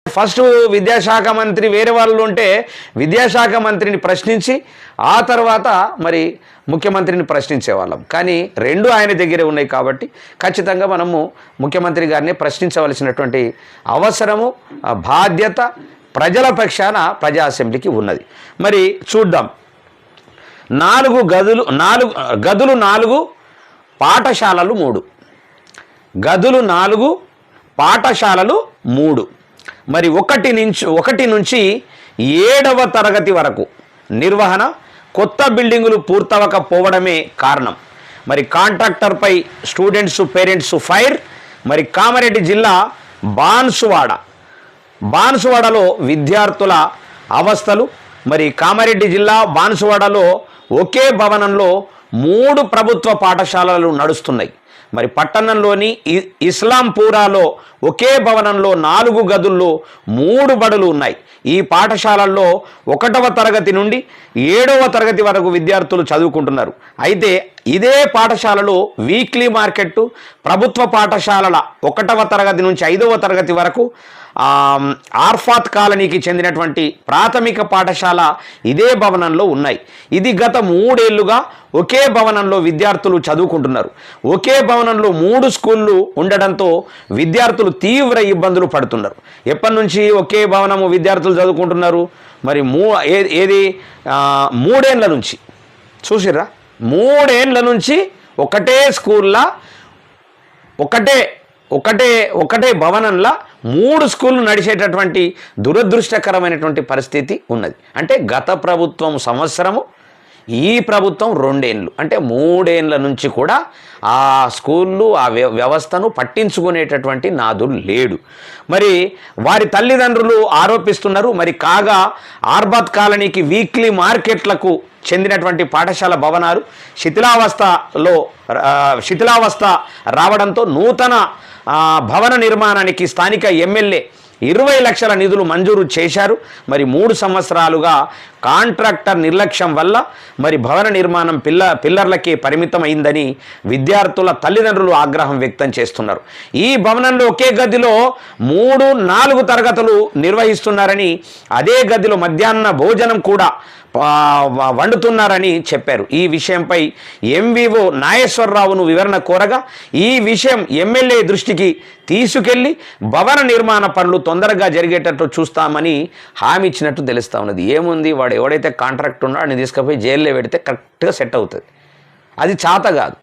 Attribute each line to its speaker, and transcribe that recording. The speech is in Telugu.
Speaker 1: ఫస్ట్ విద్యాశాఖ మంత్రి వేరే వాళ్ళు ఉంటే విద్యాశాఖ మంత్రిని ప్రశ్నించి ఆ తర్వాత మరి ముఖ్యమంత్రిని ప్రశ్నించేవాళ్ళం. కానీ రెండు ఆయన దగ్గరే ఉన్నాయి కాబట్టి ఖచ్చితంగా మనము ముఖ్యమంత్రి గారిని ప్రశ్నించవలసినటువంటి అవసరము, బాధ్యత ప్రజల పక్షాన ప్రజా అసెంబ్లీకి ఉన్నది. మరి చూద్దాం. 4 గదులు 4, పాఠశాలలు 3. గదులు 4, పాఠశాలలు 3. మరి 1 నుంచి 7వ తరగతి వరకు నిర్వహణ కొత్త బిల్డింగులు పూర్తవకపోవడమే కారణం. మరి కాంట్రాక్టర్పై స్టూడెంట్స్ పేరెంట్స్ ఫైర్. మరి కామారెడ్డి జిల్లా బాన్సువాడలో విద్యార్థుల అవస్థలు. మరి కామారెడ్డి జిల్లా బాన్సువాడలో ఒకే భవనంలో 3 ప్రభుత్వ పాఠశాలలు నడుస్తున్నాయి. మరి పట్టణంలోని ఇస్లాంపూరాలో ఒకే భవనంలో 4 గదుల్లో 3 బడులు ఉన్నాయి. ఈ పాఠశాలల్లో 1వ తరగతి నుండి 7వ తరగతి వరకు విద్యార్థులు చదువుకుంటున్నారు. అయితే ఇదే పాఠశాలలో వీక్లీ మార్కెట్, ప్రభుత్వ పాఠశాలల 1వ తరగతి నుంచి 5వ తరగతి వరకు, ఆర్ఫాత్ కాలనీకి చెందినటువంటి ప్రాథమిక పాఠశాల ఇదే భవనంలో ఉన్నాయి. ఇది గత 3 ఏళ్లుగా ఒకే భవనంలో విద్యార్థులు చదువుకుంటున్నారు. ఒకే భవనంలో 3 స్కూళ్ళు ఉండడంతో విద్యార్థులు తీవ్ర ఇబ్బందులు పడుతున్నారు. ఎప్పటి నుంచి ఒకే భవనము విద్యార్థులు చదువుకుంటున్నారు? మరి 3 ఏళ్ల నుంచి. చూసిర్రా, 3 ఏళ్ల నుంచి ఒకటే స్కూల్లో ఒకటే భవనంలో 3 స్కూళ్ళు నడిచేటటువంటి దురదృష్టకరమైనటువంటి పరిస్థితి ఉన్నది. అంటే గత ప్రభుత్వం సంవత్సరము, ఈ ప్రభుత్వం 2 ఏళ్ళు, అంటే 3 ఏళ్ళ నుంచి కూడా ఆ స్కూళ్ళు ఆ వ్యవస్థను పట్టించుకునేటటువంటి నాదుడు లేడు. మరి వారి తల్లిదండ్రులు ఆరోపిస్తున్నారు. మరి కాగా ఆర్బాత్ కాలనీకి వీక్లీ మార్కెట్లకు చెందినటువంటి పాఠశాల భవనాలు శిథిలావస్థ రావడంతో నూతన భవన నిర్మాణానికి స్థానిక ఎమ్మెల్యే 20 లక్షల నిధులు మంజూరు చేశారు. మరి 3 సంవత్సరాలుగా కాంట్రాక్టర్ నిర్లక్ష్యం వల్ల మరి భవన నిర్మాణం పిల్లర్లకే పరిమితమైందని విద్యార్థుల తల్లిదండ్రులు ఆగ్రహం వ్యక్తం చేస్తున్నారు. ఈ భవనంలో ఒకే గదిలో 3-4 తరగతులు నిర్వహిస్తున్నారని, అదే గదిలో మధ్యాహ్న భోజనం కూడా వండుతున్నారని చెప్పారు. ఈ విషయంపై ఎంవిఓ నాగేశ్వరరావును వివరణ కోరగా ఈ విషయం ఎమ్మెల్యే దృష్టికి తీసుకెళ్లి భవన నిర్మాణ పనులు తొందరగా జరిగేటట్టు చూస్తామని హామీ ఇచ్చినట్టు తెలుస్తూ ఉన్నది. ఏముంది, వాడు ఎవడైతే కాంట్రాక్ట్ ఉన్నాడో అని తీసుకుపోయి జైల్లో పెడితే కరెక్ట్గా సెట్ అవుతుంది. అది చేత కాదు.